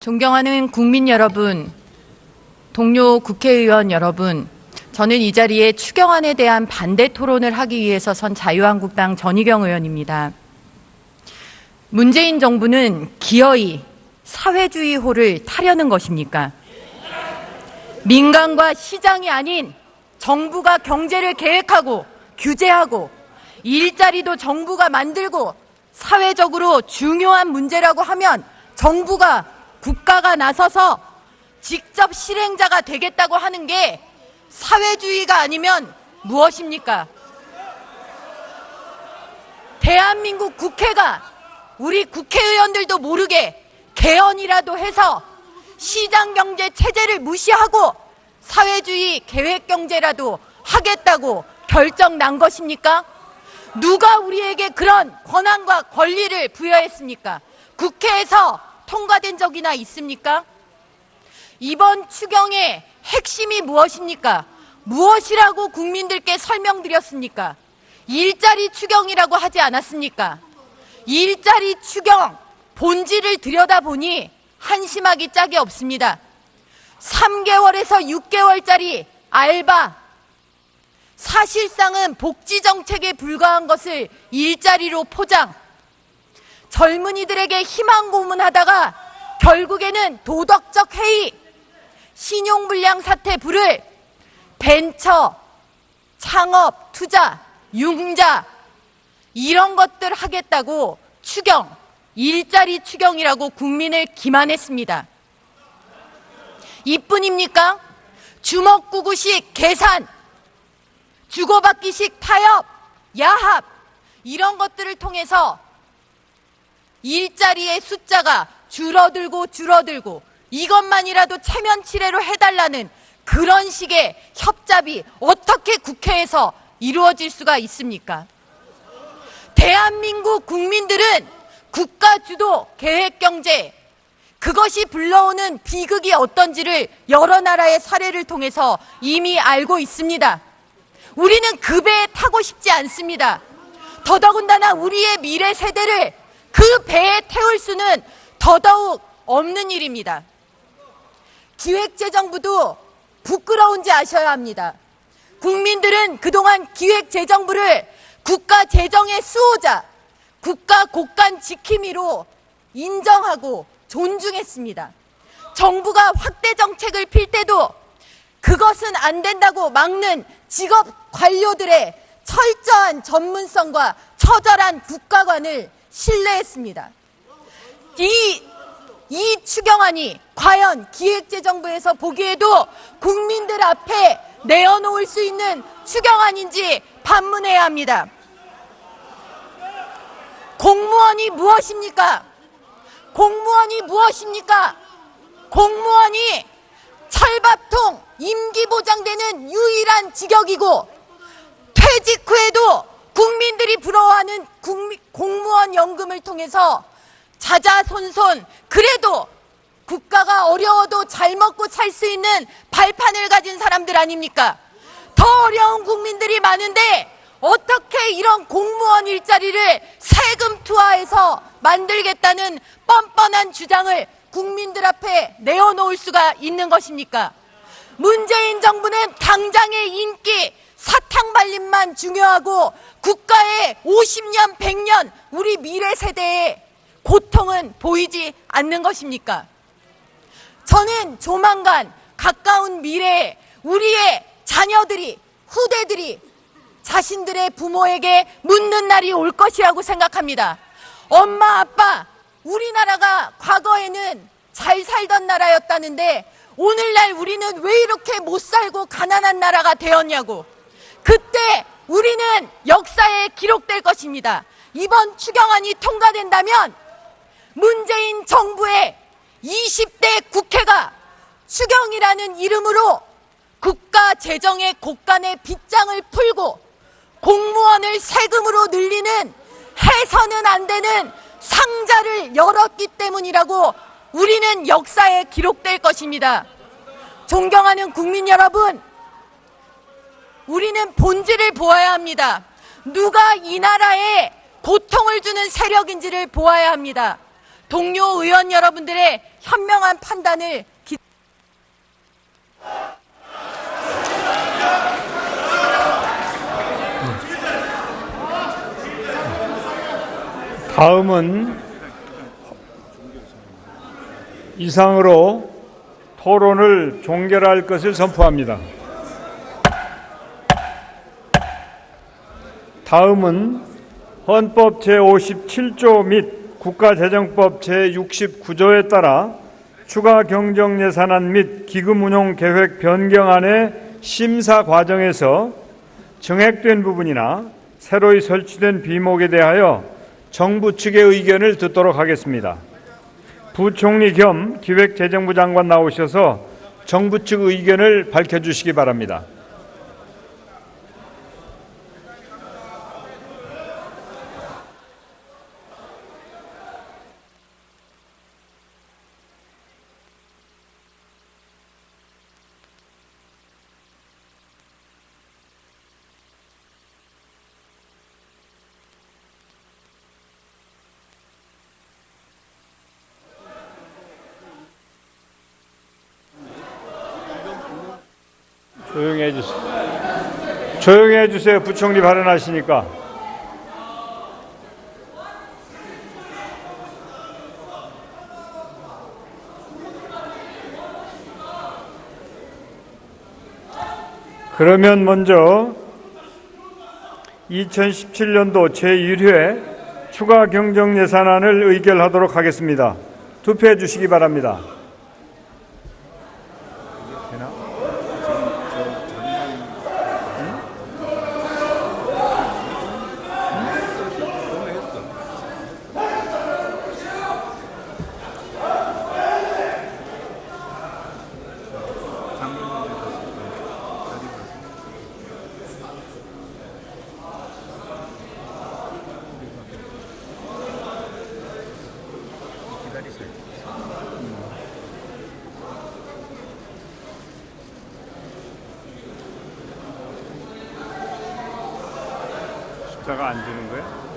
존경하는 국민 여러분, 동료 국회의원 여러분, 저는 이 자리에 추경안에 대한 반대 토론을 하기 위해서 선 자유한국당 전희경 의원입니다. 문재인 정부는 기어이 사회주의호를 타려는 것입니까? 민간과 시장이 아닌 정부가 경제를 계획하고 규제하고 일자리도 정부가 만들고 사회적으로 중요한 문제라고 하면 정부가 국가가 나서서 직접 실행자가 되겠다고 하는 게 사회주의가 아니면 무엇입니까? 대한민국 국회가 우리 국회의원들도 모르게 개헌이라도 해서 시장경제 체제를 무시하고 사회주의 계획경제라도 하겠다고 결정 난 것입니까? 누가 우리에게 그런 권한과 권리를 부여했습니까? 국회에서 통과된 적이나 있습니까? 이번 추경의 핵심이 무엇입니까? 무엇이라고 국민들께 설명드렸습니까? 일자리 추경이라고 하지 않았습니까? 일자리 추경 본질을 들여다보니 한심하기 짝이 없습니다. 3개월에서 6개월짜리 알바, 사실상은 복지정책에 불과한 것을 일자리로 포장, 젊은이들에게 희망 고문하다가 결국에는 도덕적 해이, 신용불량 사태 불을 벤처, 창업, 투자, 융자 이런 것들 하겠다고 추경, 일자리 추경이라고 국민을 기만했습니다. 이뿐입니까? 주먹구구식 계산, 주고받기식 타협, 야합 이런 것들을 통해서 일자리의 숫자가 줄어들고 이것만이라도 체면치레로 해달라는 그런 식의 협잡이 어떻게 국회에서 이루어질 수가 있습니까? 대한민국 국민들은 국가주도 계획경제, 그것이 불러오는 비극이 어떤지를 여러 나라의 사례를 통해서 이미 알고 있습니다. 우리는 그 배에 타고 싶지 않습니다. 더더군다나 우리의 미래 세대를 그 배에 태울 수는 더더욱 없는 일입니다. 기획재정부도 부끄러운지 아셔야 합니다. 국민들은 그동안 기획재정부를 국가 재정의 수호자, 국가 곳간 지킴이로 인정하고 존중했습니다. 정부가 확대 정책을 필 때도 그것은 안 된다고 막는 직업 관료들의 철저한 전문성과 처절한 국가관을 신뢰했습니다. 이 추경안이 과연 기획재정부에서 보기에도 국민들 앞에 내어놓을 수 있는 추경안인지 반문해야 합니다. 공무원이 무엇입니까? 공무원이 무엇입니까? 공무원이 철밥통 임기 보장되는 유일한 직역이고 퇴직 후에도 국민들이 부러워하는 공무원 연금을 통해서 자자손손 그래도 국가가 어려워도 잘 먹고 살 수 있는 발판을 가진 사람들 아닙니까? 더 어려운 국민들이 많은데 어떻게 이런 공무원 일자리를 세금 투하해서 만들겠다는 뻔뻔한 주장을 국민들 앞에 내어놓을 수가 있는 것입니까? 문재인 정부는 당장의 인기, 사탕 발림만 중요하고 국가의 50년, 100년 우리 미래 세대의 고통은 보이지 않는 것입니까? 저는 조만간 가까운 미래에 우리의 자녀들이, 후대들이 자신들의 부모에게 묻는 날이 올 것이라고 생각합니다. 엄마, 아빠, 우리나라가 과거에는 잘 살던 나라였다는데 오늘날 우리는 왜 이렇게 못 살고 가난한 나라가 되었냐고. 그때 우리는 역사에 기록될 것입니다. 이번 추경안이 통과된다면 문재인 정부의 20대 국회가 추경이라는 이름으로 국가 재정의 곳간의 빗장을 풀고 공무원을 세금으로 늘리는 해서는 안 되는 상자를 열었기 때문이라고 우리는 역사에 기록될 것입니다. 존경하는 국민 여러분, 우리는 본질을 보아야 합니다. 누가 이 나라에 고통을 주는 세력인지를 보아야 합니다. 동료 의원 여러분들의 현명한 판단을 다음은 이상으로 토론을 종결할 것을 선포합니다. 다음은 헌법 제57조 및 국가재정법 제69조에 따라 추가 경정 예산안 및 기금 운용 계획 변경안의 심사 과정에서 정액된 부분이나 새로이 설치된 비목에 대하여 정부 측의 의견을 듣도록 하겠습니다. 부총리 겸 기획재정부 장관 나오셔서 정부 측 의견을 밝혀주시기 바랍니다. 조용히 해주세요. 조용히 해주세요. 부총리 발언하시니까. 그러면 먼저 2017년도 제1회 추가 경정 예산안을 의결하도록 하겠습니다. 투표해 주시기 바랍니다. 숫자가 안 주는 거야?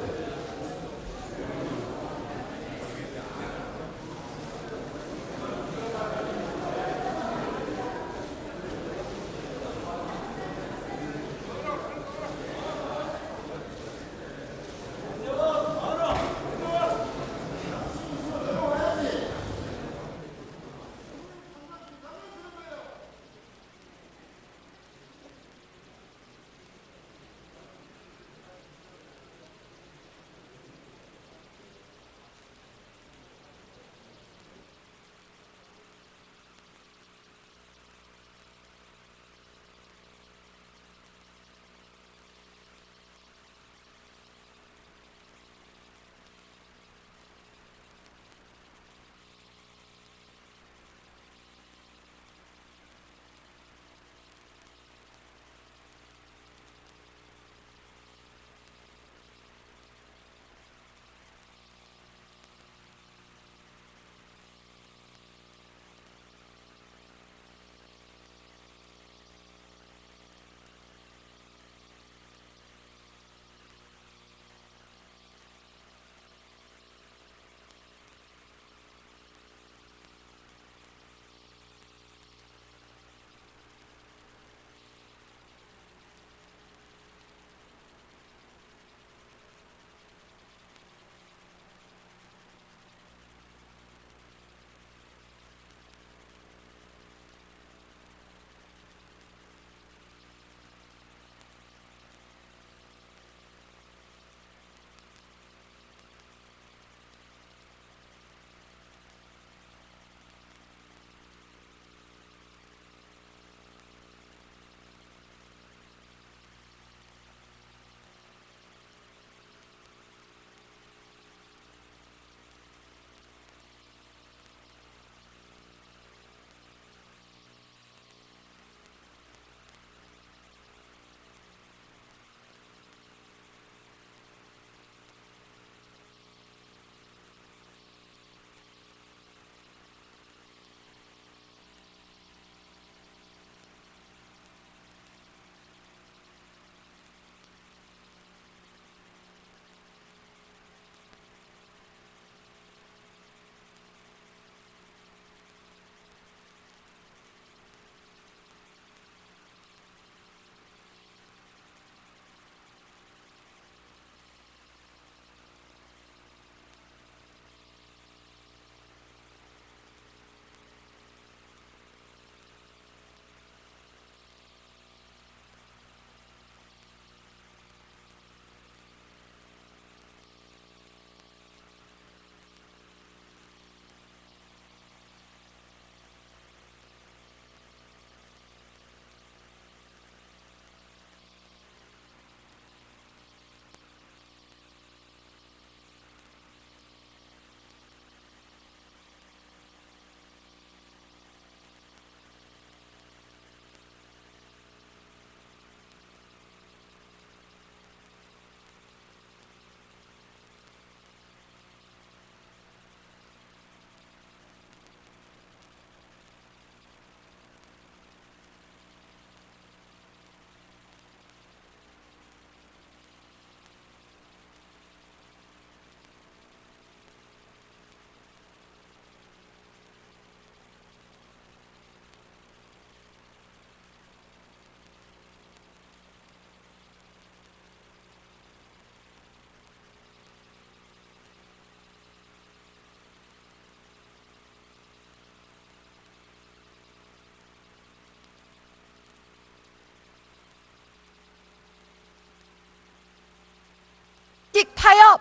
정식 타협,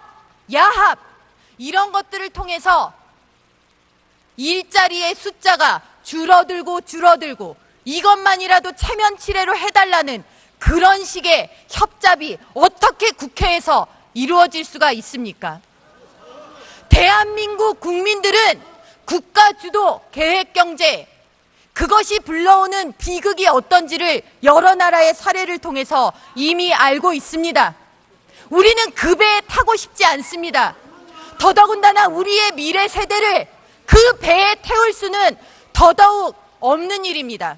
야합 이런 것들을 통해서 일자리의 숫자가 줄어들고 이것만이라도 체면치레로 해달라는 그런 식의 협잡이 어떻게 국회에서 이루어질 수가 있습니까? 대한민국 국민들은 국가주도 계획경제, 그것이 불러오는 비극이 어떤지를 여러 나라의 사례를 통해서 이미 알고 있습니다. 우리는 그 배에 타고 싶지 않습니다. 더더군다나 우리의 미래 세대를 그 배에 태울 수는 더더욱 없는 일입니다.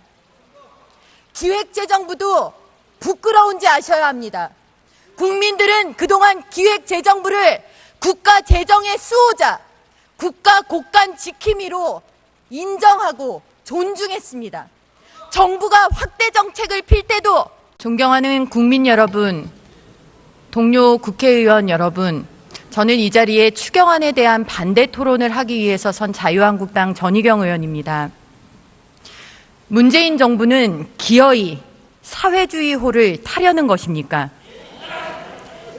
기획재정부도 부끄러운지 아셔야 합니다. 국민들은 그동안 기획재정부를 국가 재정의 수호자, 국가 곳간 지킴이로 인정하고 존중했습니다. 정부가 확대 정책을 필 때도 존경하는 국민 여러분, 동료 국회의원 여러분, 저는 이 자리에 추경안에 대한 반대 토론을 하기 위해서 선 자유한국당 전희경 의원입니다. 문재인 정부는 기어이 사회주의호를 타려는 것입니까?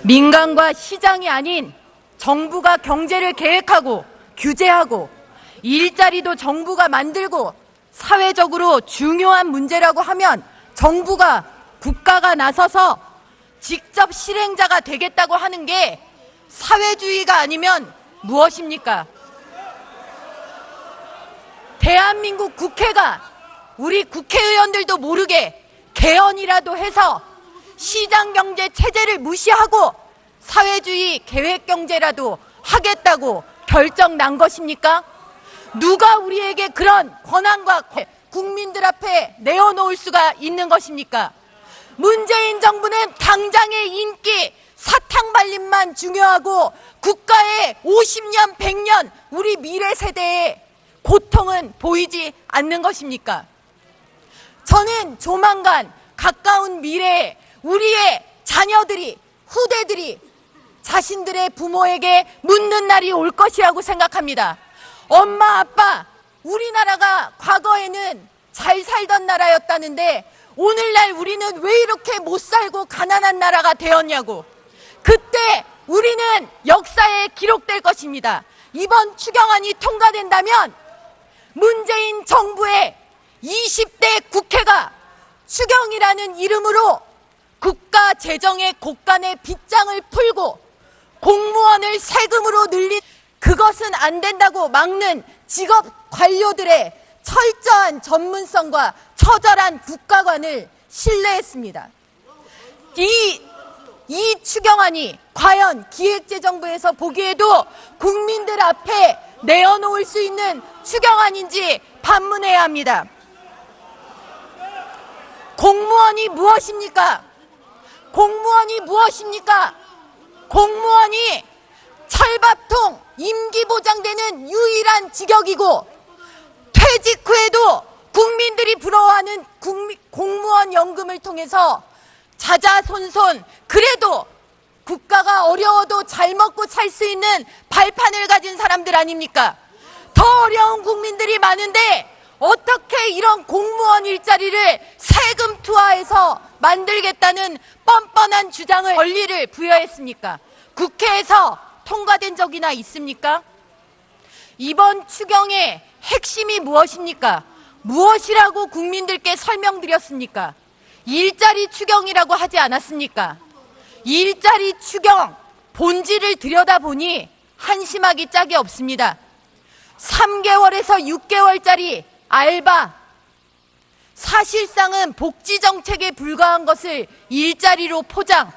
민간과 시장이 아닌 정부가 경제를 계획하고 규제하고 일자리도 정부가 만들고 사회적으로 중요한 문제라고 하면 정부가 국가가 나서서 직접 실행자가 되겠다고 하는 게 사회주의가 아니면 무엇입니까? 대한민국 국회가 우리 국회의원들도 모르게 개헌이라도 해서 시장경제 체제를 무시하고 사회주의 계획경제라도 하겠다고 결정 난 것입니까? 누가 우리에게 그런 권한과 국민들 앞에 내어놓을 수가 있는 것입니까? 문재인 정부는 당장의 인기, 사탕 발림만 중요하고 국가의 50년, 100년 우리 미래 세대의 고통은 보이지 않는 것입니까? 저는 조만간 가까운 미래에 우리의 자녀들이, 후대들이 자신들의 부모에게 묻는 날이 올 것이라고 생각합니다. 엄마, 아빠, 우리나라가 과거에는 잘 살던 나라였다는데 오늘날 우리는 왜 이렇게 못 살고 가난한 나라가 되었냐고. 그때 우리는 역사에 기록될 것입니다. 이번 추경안이 통과된다면 문재인 정부의 20대 국회가 추경이라는 이름으로 국가 재정의 곳간의 빗장을 풀고 공무원을 세금으로 늘린, 그것은 안 된다고 막는 직업 관료들의 철저한 전문성과 처절한 국가관을 신뢰했습니다. 이 추경안이 과연 기획재정부에서 보기에도 국민들 앞에 내어놓을 수 있는 추경안인지 반문해야 합니다. 공무원이 무엇입니까? 공무원이 무엇입니까? 공무원이 철밥통 임기 보장되는 유일한 직역이고 퇴직 후에도 국민들이 부러워하는 공무원 연금을 통해서 자자손손 그래도 국가가 어려워도 잘 먹고 살 수 있는 발판을 가진 사람들 아닙니까? 더 어려운 국민들이 많은데 어떻게 이런 공무원 일자리를 세금 투하해서 만들겠다는 뻔뻔한 주장을 권리를 부여했습니까? 국회에서 통과된 적이나 있습니까? 이번 추경의 핵심이 무엇입니까? 무엇이라고 국민들께 설명드렸습니까? 일자리 추경이라고 하지 않았습니까? 일자리 추경 본질을 들여다보니 한심하기 짝이 없습니다. 3개월에서 6개월짜리 알바, 사실상은 복지정책에 불과한 것을 일자리로 포장,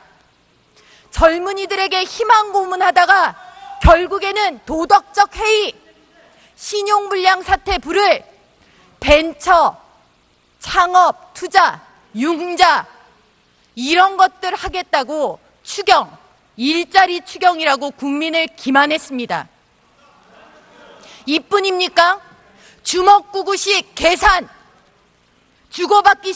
젊은이들에게 희망 고문하다가 결국에는 도덕적 해이, 신용불량 사태 불을 벤처, 창업, 투자, 융자 이런 것들 하겠다고 추경, 일자리 추경이라고 국민을 기만했습니다. 이뿐입니까? 주먹구구식 계산, 주고받기